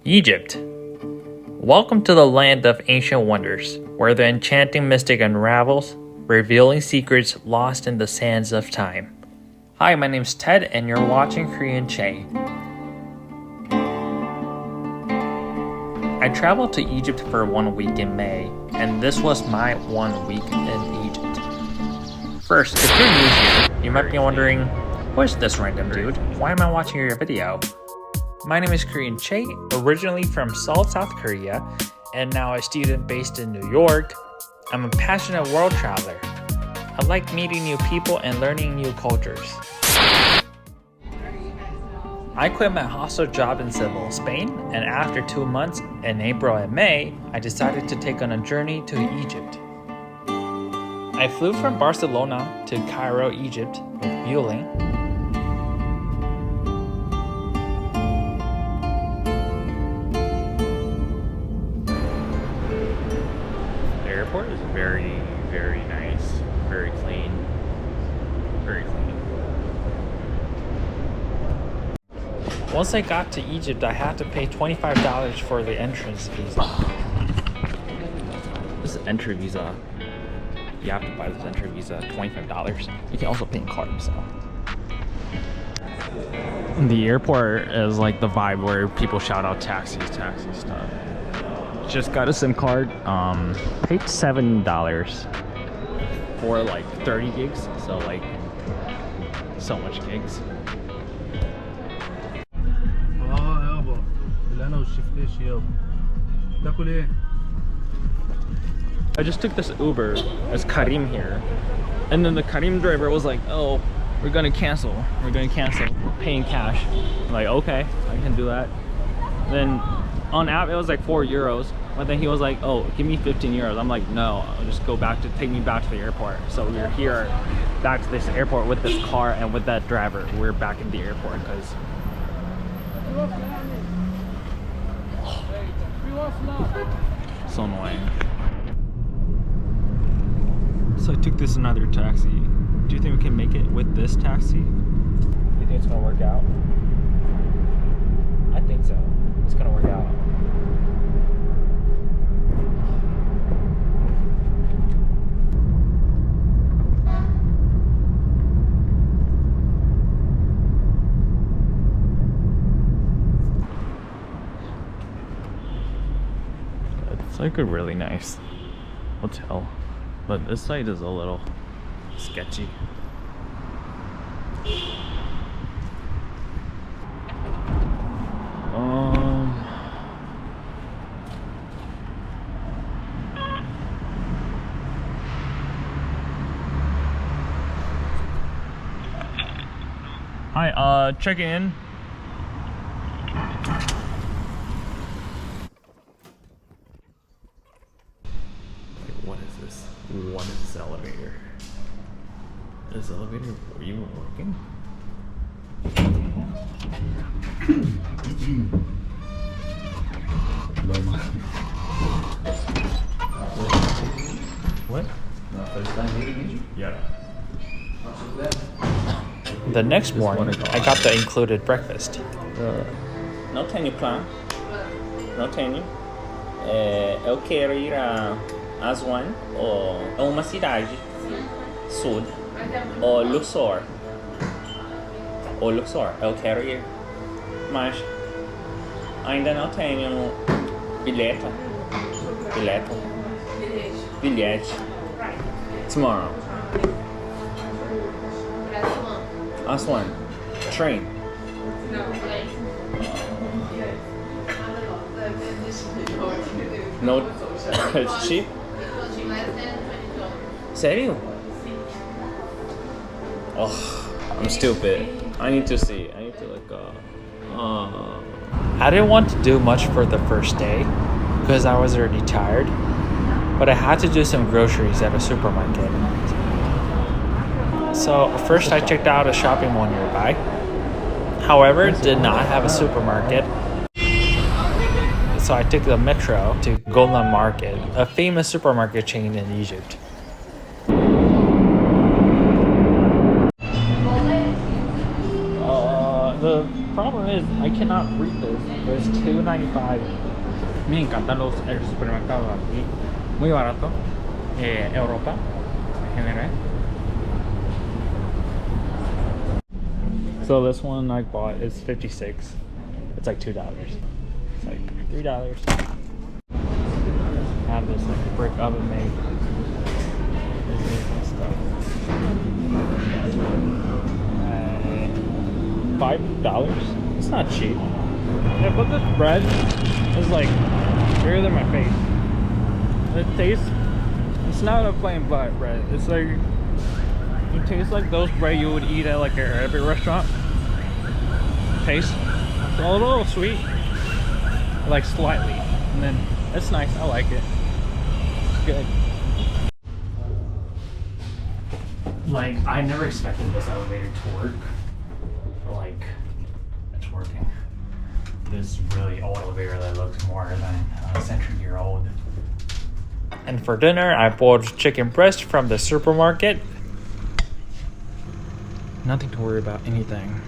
Egypt. Welcome to the land of ancient wonders, where the enchanting mystic unravels, revealing secrets lost in the sands of time. Hi, my name's Ted, and you're watching Korean Che. I traveled to Egypt for 1 week in May, and this was my 1 week in Egypt. First, if you're new here, you might be wondering, who is this random dude? Why am I watching your video? My name is Korean Che, originally from Seoul, South Korea, and now a student based in New York. I'm a passionate world traveler. I like meeting new people and learning new cultures. I quit my hostel job in Seville, Spain, and after 2 months, in April and May, I decided to take on a journey to Egypt. I flew from Barcelona to Cairo, Egypt with Ville. The airport is very, very nice, very clean, very clean. Once I got to Egypt, I had to pay $25 for the entrance visa. This is entry visa. You have to buy this entry visa, $25. You can also pay in card, so. The airport is like the vibe where people shout out taxi stuff. Just got a SIM card, paid $7 for like 30 gigs, so like, so much gigs. I just took this Uber as Karim here, and then the Karim driver was like, oh, we're gonna cancel paying cash. I'm like, okay, I can do that. Then on app it was like €4, but then he was like, oh, give me 15 euros. I'm like, no, I'll just go back to take me back to the airport. So we're here back to this airport with this car and with that driver. We're back in the airport because so annoying. So I took this another taxi. Do you think we can make it with this taxi? Do you think it's gonna work out? I think so. It's gonna work out. It's like a really nice hotel, but this site is a little sketchy. Hi, check in. What is this? What is this elevator? Is this elevator even working? What? Yeah. The next morning, I got the included breakfast. Não tenho plano. Não tenho. Eu quero ir a Aswan, ou a uma cidade sul, ou Luxor. Ou Luxor, eu quero ir. Mas ainda não tenho bilhete. Tomorrow. Aswan. Train. No, it's cheap. Sério? Oh, I'm stupid. I need to see. I need to like I didn't want to do much for the first day because I was already tired, but I had to do some groceries at a supermarket. So first I checked out a shopping mall nearby. However, it did not have a supermarket. So I took the metro to Golden Market, a famous supermarket chain in Egypt. The problem is I cannot read this. But it's $2.95. Me encantan el supermercado aquí. Muy barato. Europa en general. So this one I bought is 56. It's like $2. It's like $3. Have this like brick oven made. Stuff. $5. It's not cheap. Yeah, but this bread is like bigger than my face. It tastes. It's not a plain black bread. It's like it tastes like those bread you would eat at like an Arabic restaurant. Taste. It's a little sweet, like slightly, and then it's nice. I like it. It's good. Like I never expected this elevator to work, but like it's working. This really old elevator that looks more than a century-year-old. And for dinner, I bought chicken breast from the supermarket. Nothing to worry about, anything.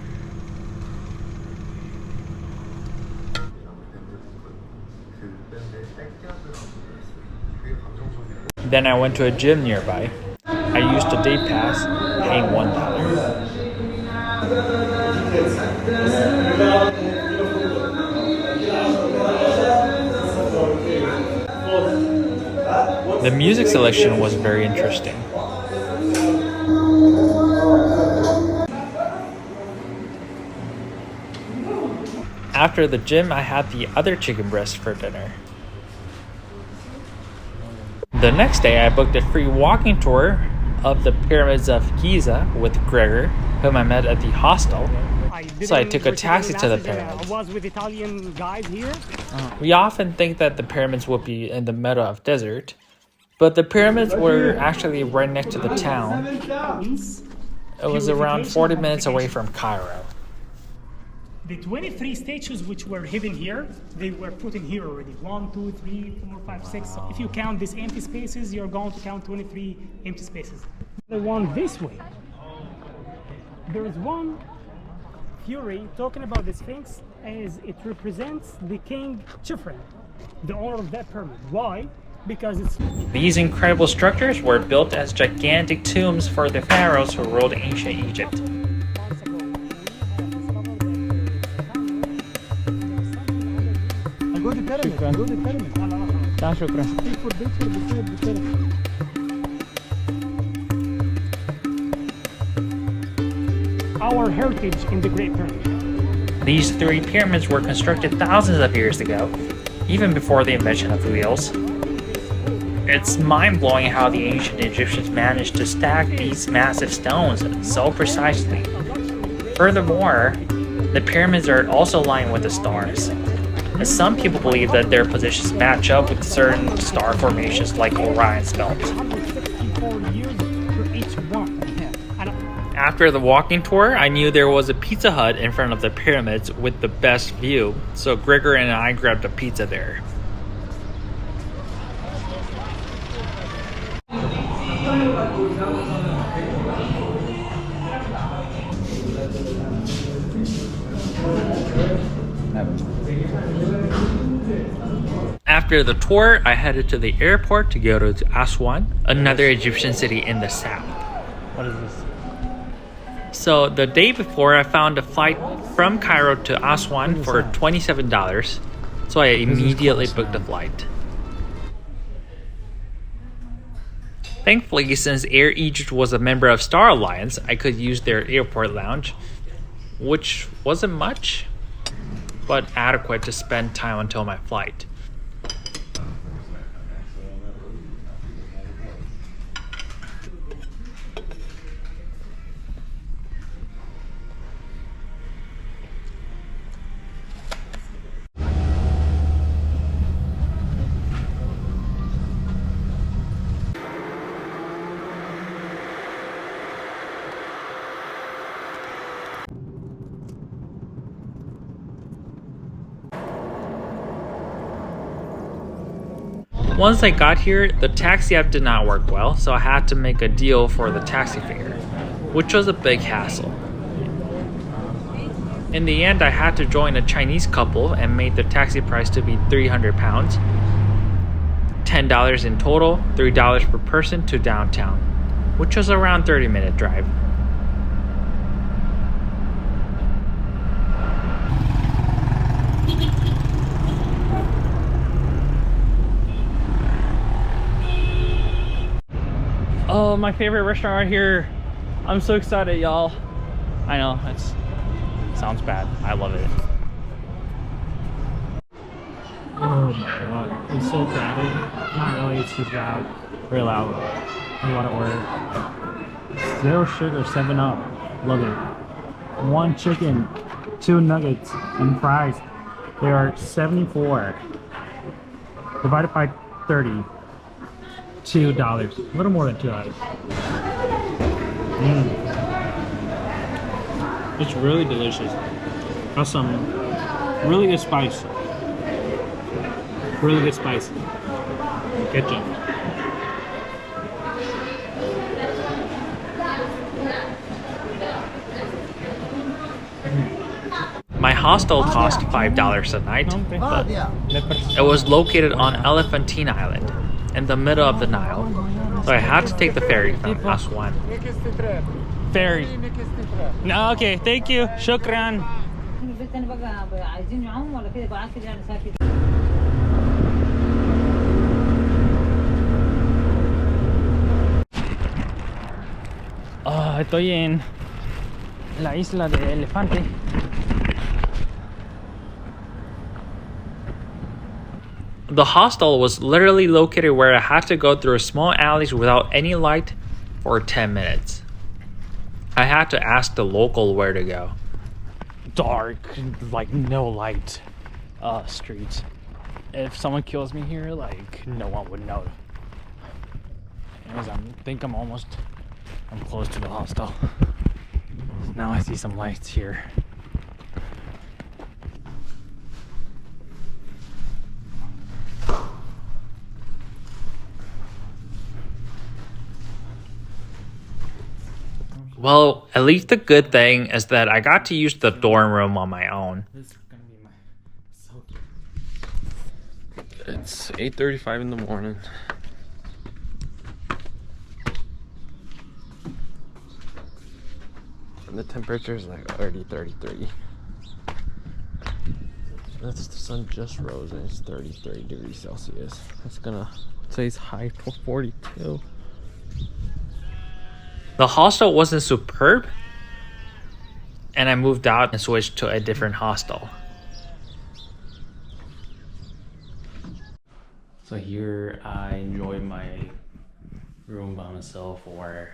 Then I went to a gym nearby. I used a day pass, paying $1. The music selection was very interesting. After the gym, I had the other chicken breast for dinner. The next day, I booked a free walking tour of the Pyramids of Giza with Gregor, whom I met at the hostel. So I took a taxi to the pyramids. I was with Italian guys here. We often think that the pyramids would be in the middle of desert, but the pyramids were actually right next to the town. It was around 40 minutes away from Cairo. The 23 statues which were hidden here, they were put in here already. 1, 2, 3, 4, 5, 6. So if you count these empty spaces, you're going to count 23 empty spaces. The one this way. There is one theory talking about the Sphinx as it represents the king Chifrin, the owner of that pyramid. Why? Because it's... These incredible structures were built as gigantic tombs for the pharaohs who ruled ancient Egypt. Our heritage in the Great Pyramid. These three pyramids were constructed thousands of years ago, even before the invention of wheels. It's mind-blowing how the ancient Egyptians managed to stack these massive stones so precisely. Furthermore, the pyramids are also aligned with the stars. Some people believe that their positions match up with certain star formations like Orion's belt. After the walking tour, I knew there was a Pizza Hut in front of the pyramids with the best view, so Gregor and I grabbed a pizza there. After the tour, I headed to the airport to go to Aswan, another Egyptian city in the south. What is this? So the day before, I found a flight from Cairo to Aswan for $27, so I immediately booked the flight. Thankfully, since Air Egypt was a member of Star Alliance, I could use their airport lounge, which wasn't much, but adequate to spend time until my flight. Once I got here, the taxi app did not work well, so I had to make a deal for the taxi fare, which was a big hassle. In the end, I had to join a Chinese couple and made the taxi price to be 300 pounds. $10 in total, $3 per person to downtown, which was around 30-minute drive. Oh, my favorite restaurant right here. I'm so excited, y'all. I know, it's sounds bad. I love it. Oh my god, it's so crowded. Not really, it's too loud. Very loud. You want to order 0 sugar, 7-Up. Love it. 1 chicken, 2 nuggets, and fries. They are 74. Divided by 30. $2. A little more than $2. It's really delicious. Got some really good spice. Really good spice. Ketchup. My hostel cost $5 a night, but it was located on Elephantine Island, in the middle of the Nile, so I had to take the ferry from Aswan. Ferry. No, okay, thank you. Shukran. Estoy en la isla de Elefante. The hostel was literally located where I had to go through small alleys without any light for 10 minutes. I had to ask the local where to go. Dark, like no light streets. If someone kills me here, like no one would know. Anyways, I think I'm close to the hostel. Now I see some lights here. Well, at least the good thing is that I got to use the dorm room on my own. It's 8:35 in the morning. And the temperature is like already 33. That's the sun just rose and it's 33 degrees Celsius. It's gonna, today's high 42. The hostel wasn't superb, and I moved out and switched to a different hostel. So here I enjoy my room by myself for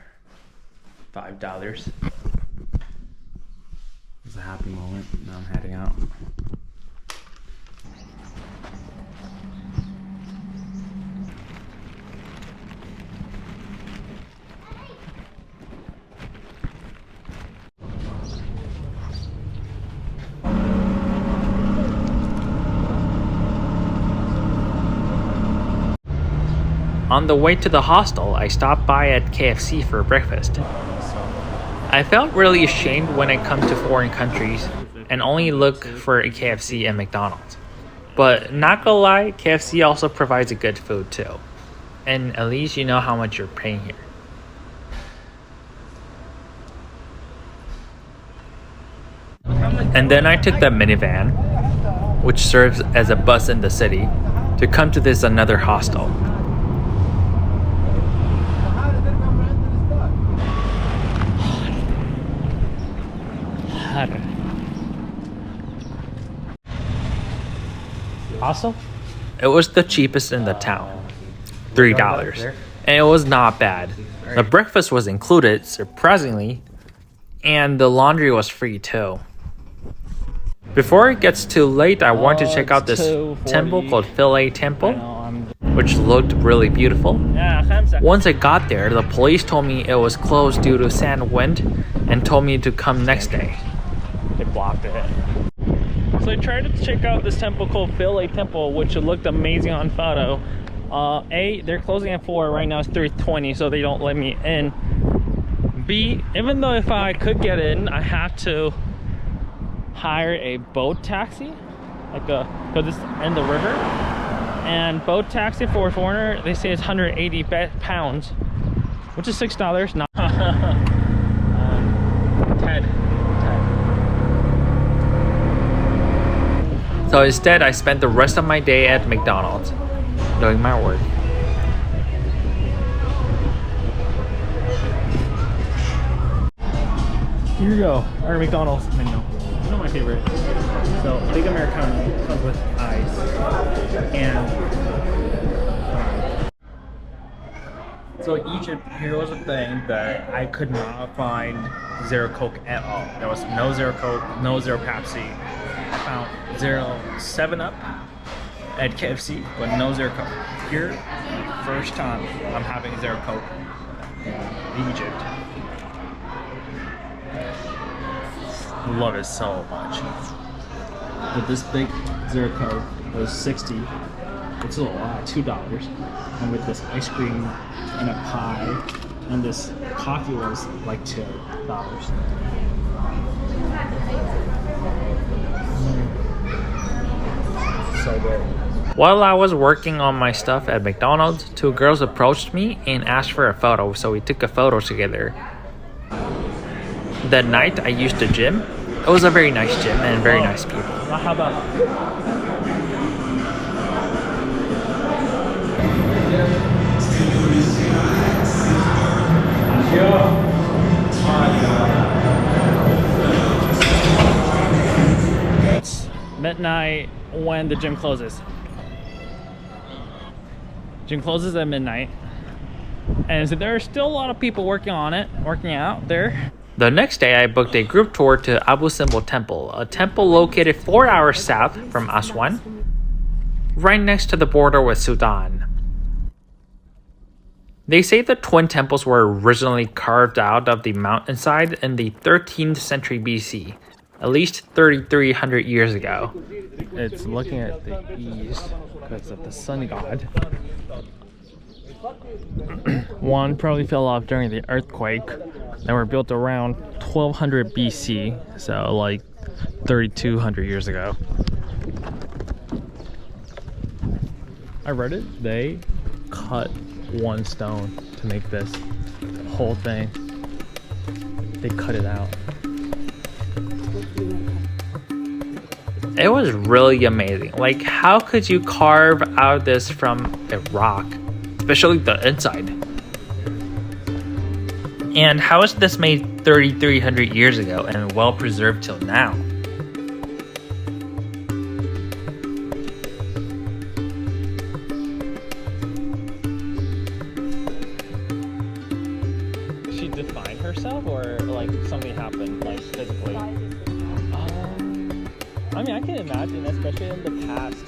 $5. It's a happy moment. Now I'm heading out. On the way to the hostel, I stopped by at KFC for breakfast. I felt really ashamed when I come to foreign countries and only look for a KFC and McDonald's. But not gonna lie, KFC also provides a good food too. And at least you know how much you're paying here. And then I took the minivan, which serves as a bus in the city, to come to this another hostel. Hostel? It was the cheapest in the town, $3, and it was not bad. The breakfast was included, surprisingly, and the laundry was free too. Before it gets too late, I want to check out this temple called Philae Temple, which looked really beautiful. Once I got there, the police told me it was closed due to sand wind and told me to come next day. They blocked it. So I tried to check out this temple called Philae Temple, which looked amazing on photo. A, they're closing at 4, right now it's 3:20, so they don't let me in. B, even though if I could get in, I have to hire a boat taxi, because it's in the river. And boat taxi for a foreigner, they say it's 180 pounds, which is $6. Not Ted. So instead, I spent the rest of my day at McDonald's, doing my work. Here you go, our McDonald's menu. You know my favorite. So, big Americano comes with ice and so Egypt, here was a thing that I could not find Zero Coke at all. There was no Zero Coke, no Zero Pepsi. I found Zero 7-Up at KFC, but no Zero Coke. Here, first time I'm having Zero Coke in Egypt. Love it so much. But this big Zero Coke was 60. It's a lot, $2. And with this ice cream and a pie, and this coffee was like $2. So good. While I was working on my stuff at McDonald's, two girls approached me and asked for a photo, so we took a photo together. That night I used the gym. It was a very nice gym and very nice people. It's midnight when the gym closes. Gym closes at midnight. And so there are still a lot of people working out there. The next day, I booked a group tour to Simbel Temple, a temple located 4 hours south from Aswan, right next to the border with Sudan. They say the twin temples were originally carved out of the mountainside in the 13th century BC, at least 3,300 years ago. It's looking at the east because of the sun god. One probably fell off during the earthquake. They were built around 1200 BC, so like 3,200 years ago. I read it. They cut one stone to make this whole thing. They cut it out. It was really amazing. Like, how could you carve out this from a rock? Especially the inside. And how is this made 3,300 years ago and well preserved till now? She defined herself, or like something happened, like physically? I mean, I can imagine, especially in the past.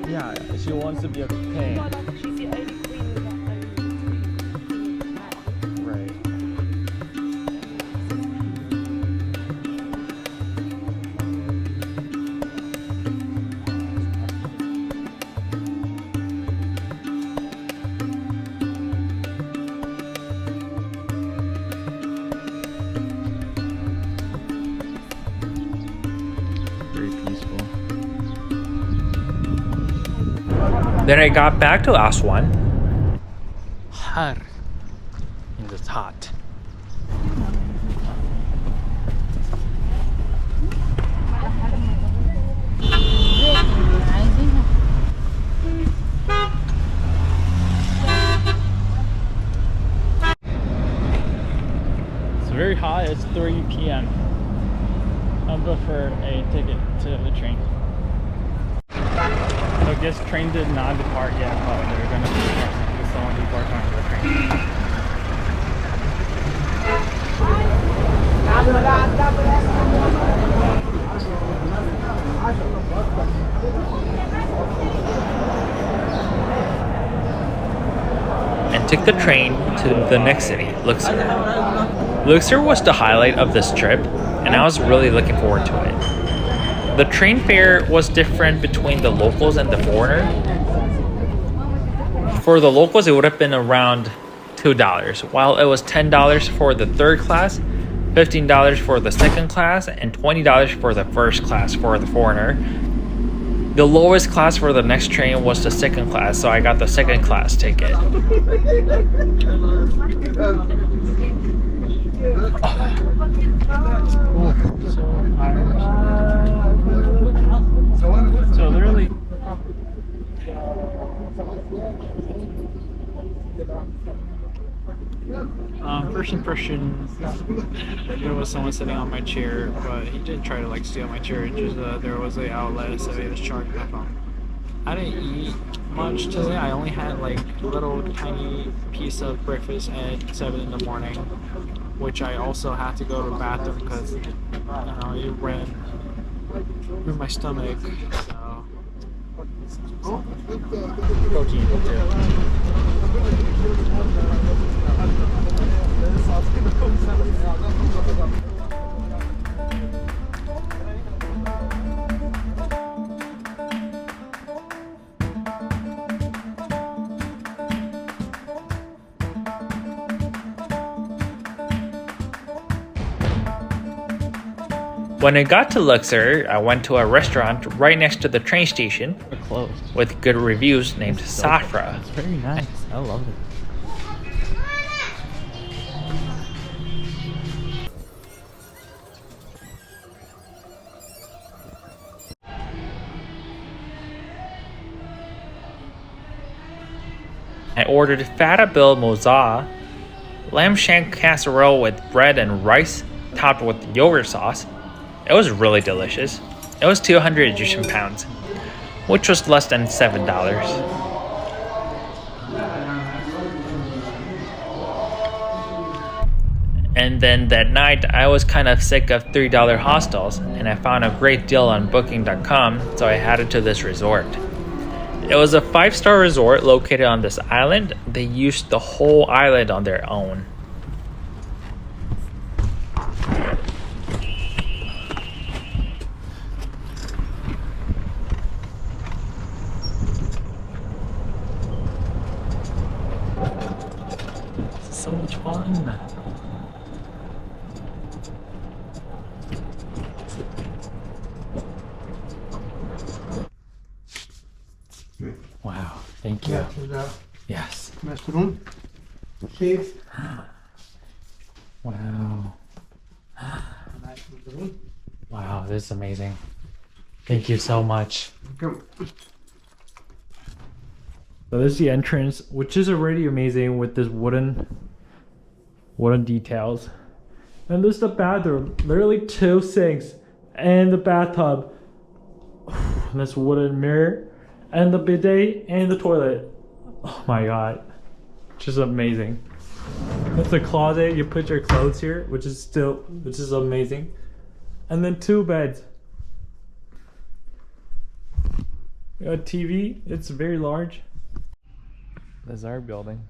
Yeah, she wants to be a king. She's the only queen with her own. Right. Very peaceful. Then I got back to Aswan. Har. And it's hot. It's very hot. It's 3 p.m. I'll go for a ticket to the train. So I guess train did not depart yet, but they're gonna depart. Someone depart on the train. And took the train to the next city, Luxor. Luxor was the highlight of this trip, and I was really looking forward to it. The train fare was different between the locals and the foreigner. For the locals, it would have been around $2, while it was $10 for the third class. $15 for the second class and $20 for the first class for the foreigner. The lowest class for the next train was the second class, so I got the second class ticket. So literally. First impression, there was someone sitting on my chair, but he didn't try to like steal my chair. It just there was an outlet, so he was charging my phone. I didn't eat much today. I only had like a little tiny piece of breakfast at 7 in the morning, which I also had to go to the bathroom because it ran through my stomach. So protein too. When I got to Luxor, I went to a restaurant right next to the train station Close. with good reviews named Safra. It's very nice. I love it. I ordered fatabil moza, lamb shank casserole with bread and rice topped with yogurt sauce. It was really delicious. It was 200 Egyptian pounds, which was less than $7. And then that night, I was kind of sick of $3 hostels, and I found a great deal on booking.com, so I headed to this resort. It was a 5-star resort located on this island. They used the whole island on their own. So much fun. Wow, thank you. Yes. Wow. Wow, this is amazing. Thank you so much. So this is the entrance, which is already amazing with this wooden details. And this is the bathroom, literally 2 sinks and the bathtub. This wooden mirror and the bidet and the toilet. Oh my god, just amazing. That's the closet, you put your clothes here, which is amazing. And then 2 beds. You got a TV, it's very large. This is our building.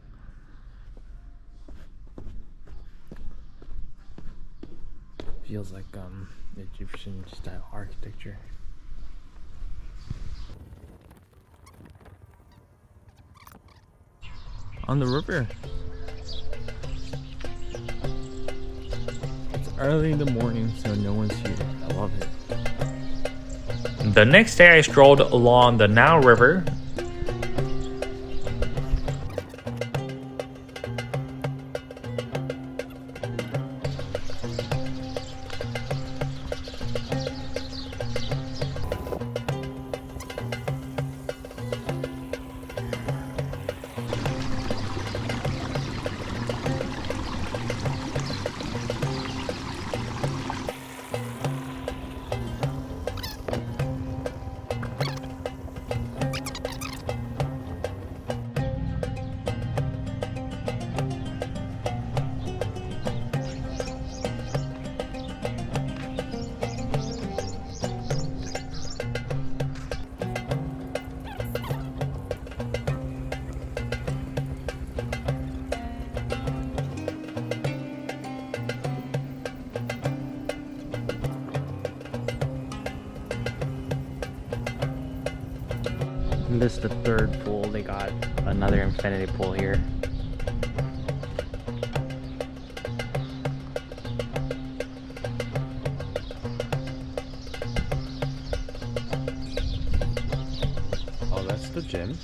Feels like Egyptian style architecture. On the river. It's early in the morning, so no one's here. I love it. The next day I strolled along the Nile River. And this is the 3rd pool. They got another infinity pool here. gym,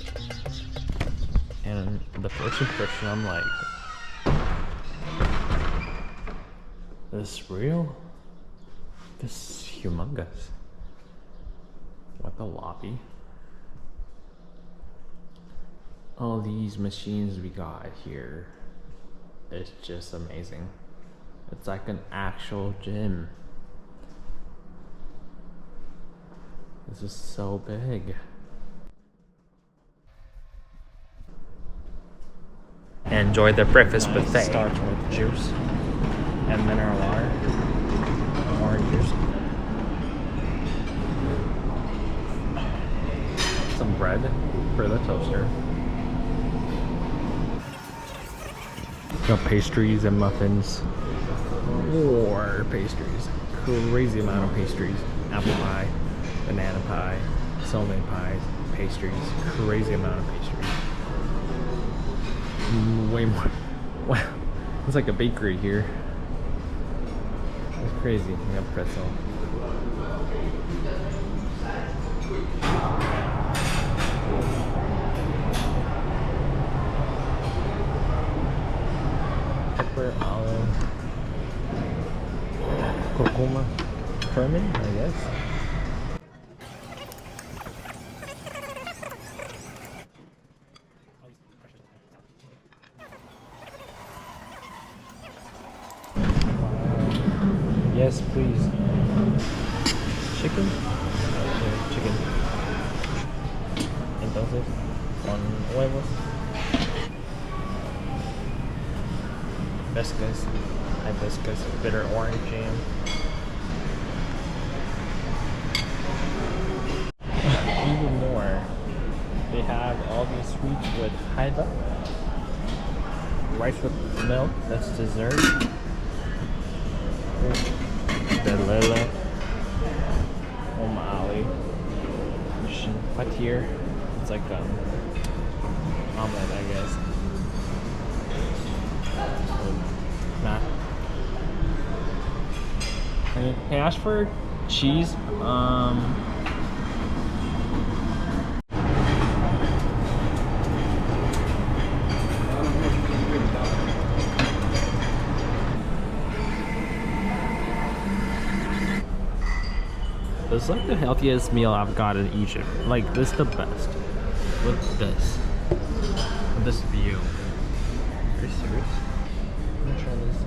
and the first impression, I'm like, this real? This is humongous. What the lobby? All these machines we got here, it's just amazing. It's like an actual gym. This is so big. Enjoy the breakfast buffet. Starts with juice and mineral water, orange juice, some bread for the toaster. Got pastries and muffins. More pastries. Crazy amount of pastries. Apple pie, banana pie, so many pies, pastries. Crazy amount of pastries. Way more. Wow. It's like a bakery here. It's crazy. We have pretzel. Pepper, olive, curcuma, cumin, I guess. Yes, please. Chicken? Okay, chicken. Entonces, con huevos. Hibiscus, bitter orange jam. Even more, they have all these sweets with haiba, rice with milk, that's dessert. Delila, Ali, fatir. It's like omelet, I guess. Nah. Can I ask for cheese? This is like the healthiest meal I've got in Egypt. Like, this is the best. With this. With this view. Are you serious? I'm gonna try this.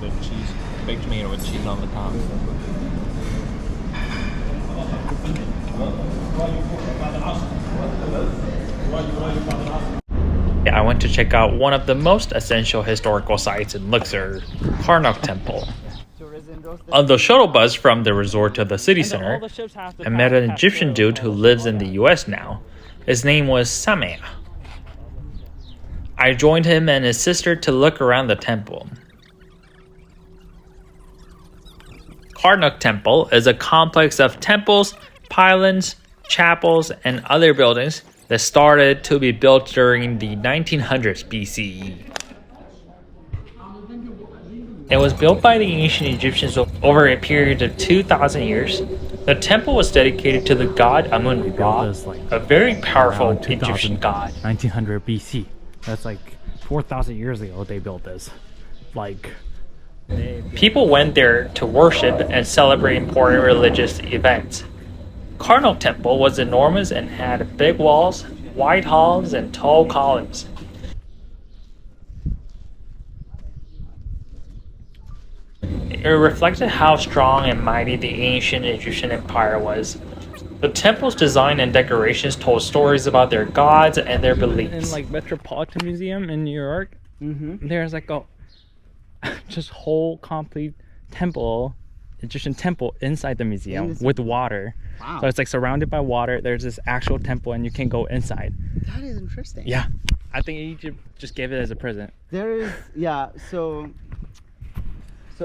With cheese. Baked tomato with cheese on the top. I went to check out one of the most essential historical sites in Luxor, Karnak Temple. On the shuttle bus from the resort to the city center, I met an Egyptian dude who lives in the US now. His name was Sameh. I joined him and his sister to look around the temple. Karnak Temple is a complex of temples, pylons, chapels, and other buildings that started to be built during the 1900s BCE. It was built by the ancient Egyptians over a period of 2,000 years. The temple was dedicated to the god Amun-Ra, a very powerful Egyptian god. 1900 BC. That's like 4,000 years ago they built this. Like, people went there to worship and celebrate important religious events. Karnak Temple was enormous and had big walls, wide halls, and tall columns. It reflected how strong and mighty the ancient Egyptian empire was. The temple's design and decorations told stories about their gods and their beliefs. In like Metropolitan Museum in New York, there's like a just whole complete temple, Egyptian temple inside the museum with water. Wow. So it's like surrounded by water. There's this actual temple and you can go inside. That is interesting. Yeah. I think Egypt just gave it as a present. There is, yeah, so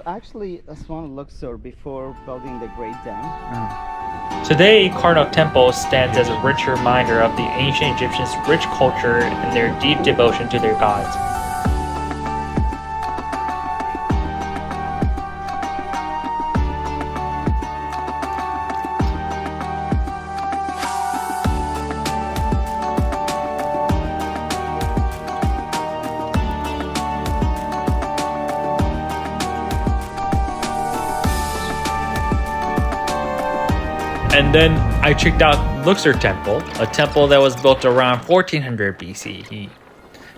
actually Aswan Luxor before building the Great Dam. Today, Karnak Temple stands as a rich reminder of the ancient Egyptians' rich culture and their deep devotion to their gods. And then I checked out Luxor Temple, a temple that was built around 1400 BCE.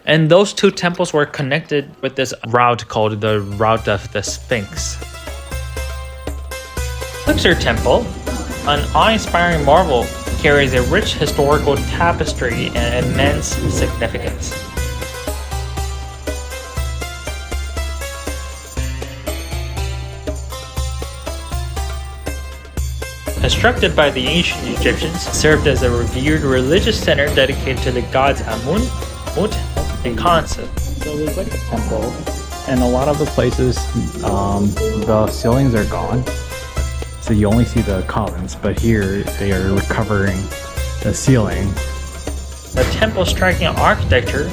And those two temples were connected with this route called the Route of the Sphinx. Luxor Temple, an awe-inspiring marvel, carries a rich historical tapestry and immense significance. Constructed by the ancient Egyptians, served as a revered religious center dedicated to the gods Amun, Mut, and Khonsu. So there's like a temple, and a lot of the places, the ceilings are gone. So you only see the columns, but here they are recovering the ceiling. The temple's striking architecture,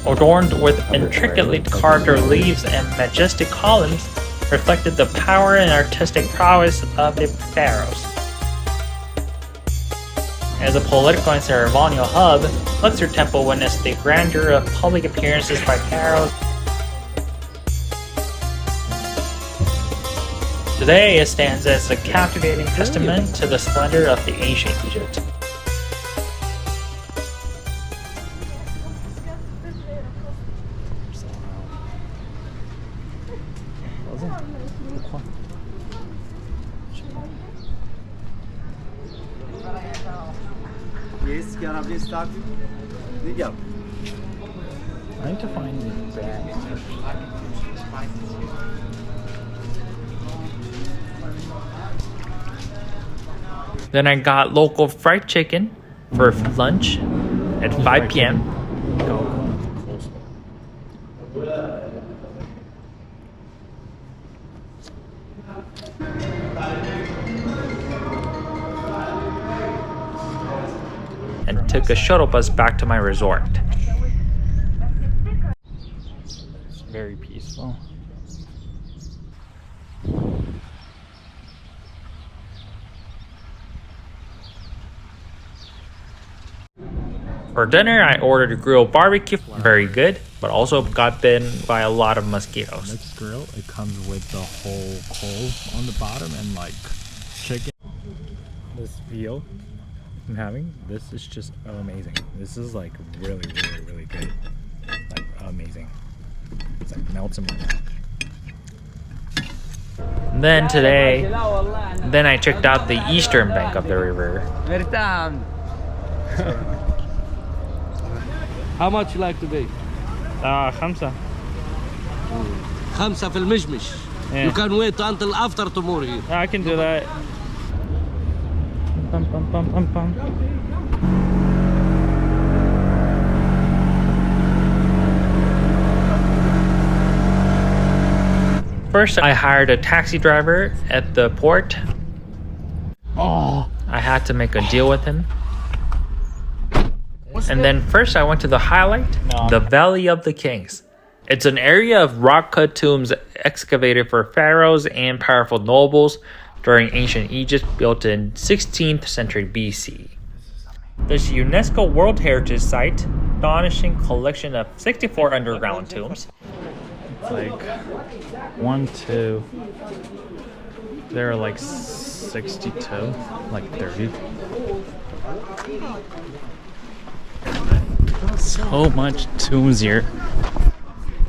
adorned with intricately carved reliefs and majestic columns, reflected the power and artistic prowess of the pharaohs. As a political and ceremonial hub, Luxor Temple witnessed the grandeur of public appearances by pharaohs. Today, it stands as a captivating testament to the splendor of the ancient Egypt. I need to find the bag. Then I got local fried chicken for lunch at 5 p.m. And took a shuttle bus back to my resort. It's very peaceful. For dinner, I ordered a grilled barbecue, very good, but also got bitten by a lot of mosquitoes. This grill, it comes with the whole coal on the bottom and like chicken. This veal I'm having, this is just amazing. This is like really good. Like amazing. It's like melts in my mouth. Then today, I checked out the eastern bank of the river. How much you like to bake? 5. 5 في المشمش. Yeah. You can wait until after tomorrow here. I can do that. First, I hired a taxi driver at the port. Oh, I had to make a deal with him. And then first I went to the highlight, the Valley of the Kings. It's an area of rock-cut tombs excavated for pharaohs and powerful nobles during ancient Egypt, built in 16th century BC. This UNESCO World Heritage Site, astonishing collection of 64 underground tombs. it's like 1, 2. There are like 62, like 30. So much tombs here.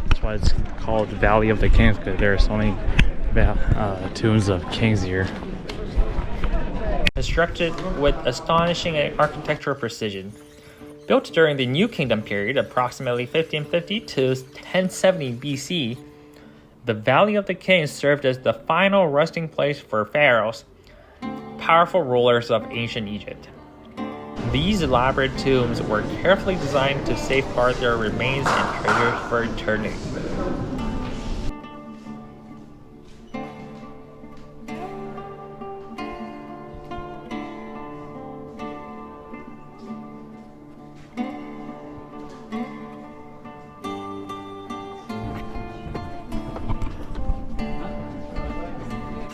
That's why it's called Valley of the Kings, because there are so many tombs of kings here. Constructed with astonishing architectural precision. Built during the New Kingdom period, approximately 1550 to 1070 BC, the Valley of the Kings served as the final resting place for pharaohs, powerful rulers of ancient Egypt. These elaborate tombs were carefully designed to safeguard their remains and treasures for eternity.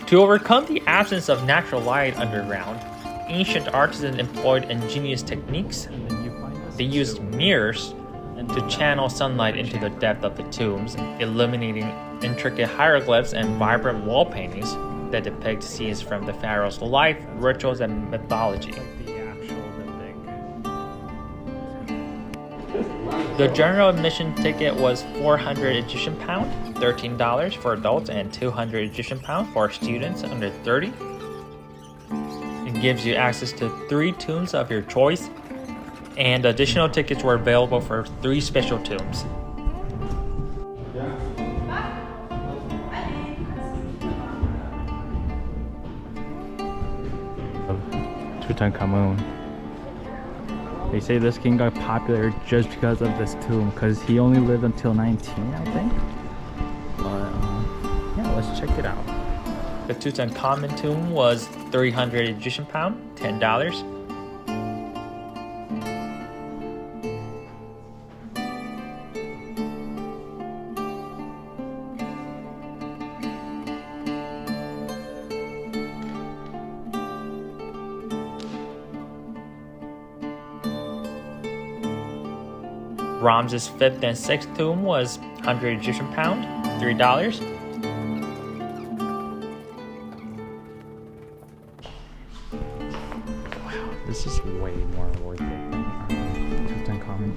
To overcome the absence of natural light underground, ancient artisans employed ingenious techniques. They used mirrors to channel sunlight into the depth of the tombs, illuminating intricate hieroglyphs and vibrant wall paintings. that depict scenes from the pharaoh's life, rituals, and mythology. The general admission ticket was 400 Egyptian pound, $13 for adults, and 200 Egyptian pound for students under 30. It gives you access to 3 tombs of your choice, and additional tickets were available for 3 special tombs. Tutankhamun. They say this king got popular just because of this tomb, because he only lived until 19, I think. But yeah, let's check it out. The Tutankhamun tomb was 300 Egyptian pound, $10. Ramses' 5th and 6th tomb was 100 Egyptian pound, $3. Wow, this is way more worth it than Tutankhamun.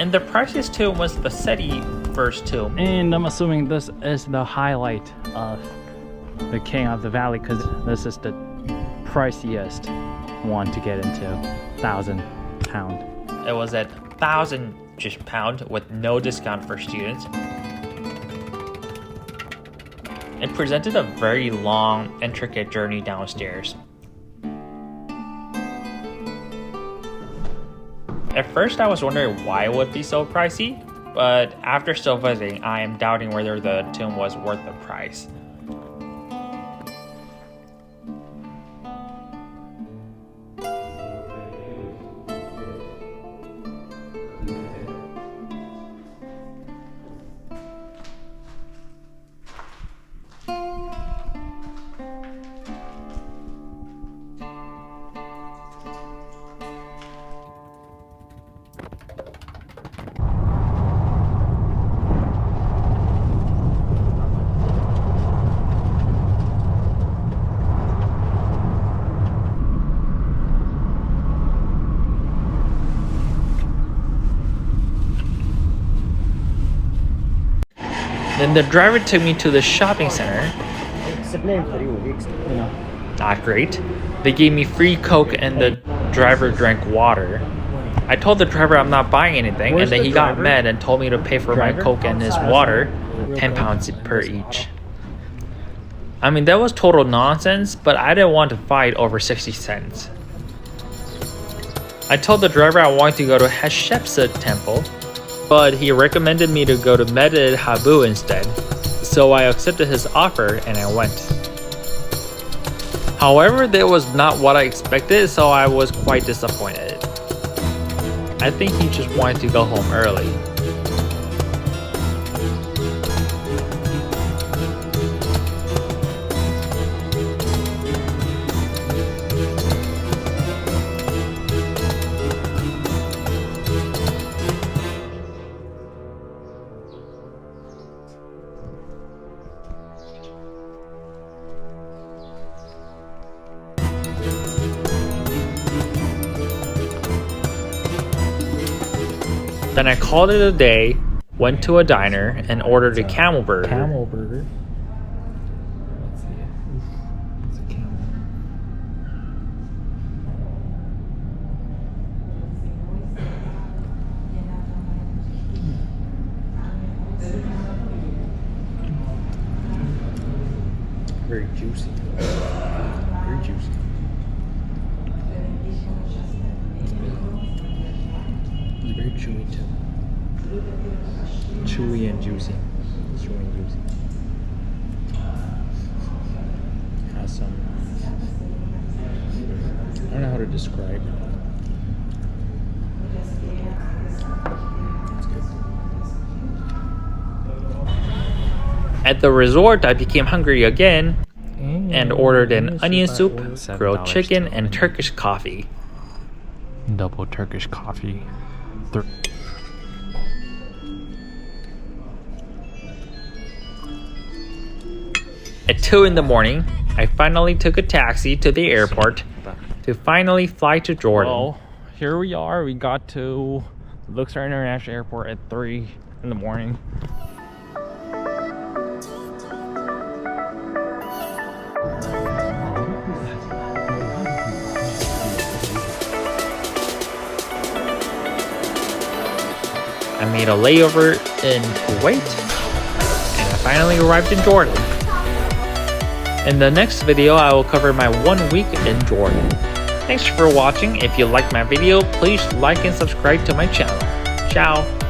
And the priciest tomb was the Seti first tomb. And I'm assuming this is the highlight of the King of the Valley, because this is the priciest one to get into, 1,000 pound. It was at 1,000 pound with no discount for students. It presented a very long, intricate journey downstairs. At first I was wondering why it would be so pricey, but after still visiting, I am doubting whether the tomb was worth the price. Then the driver took me to the shopping center. Not great. They gave me free Coke and the driver drank water. I told the driver I'm not buying anything, and then he got mad and told me to pay for my Coke and his water, 10 pounds per each. I mean, that was total nonsense, but I didn't want to fight over 60 cents. I told the driver I wanted to go to Hostel Temple, but he recommended me to go to Medinet Habu instead, so I accepted his offer and I went. However, that was not what I expected, so I was quite disappointed. I think he just wanted to go home early. Then I called it a day, went to a diner and ordered a camel burger. Camel burger. Let's see. It's a camel. Very juicy. Very juicy. It's very chewy too. Chewy and juicy. Chewy and juicy. Has some. I don't know how to describe it. It's good. At the resort, I became hungry again and ordered an onion soup, grilled chicken, and Turkish coffee. Double Turkish coffee. At 2 in the morning, I finally took a taxi to the airport to finally fly to Jordan. Well, here we are. We got to Luxor International Airport at 3 in the morning. I made a layover in Kuwait, and I finally arrived in Jordan. In the next video, I will cover my 1 week in Jordan. Thanks for watching. If you liked my video, please like and subscribe to my channel. Ciao!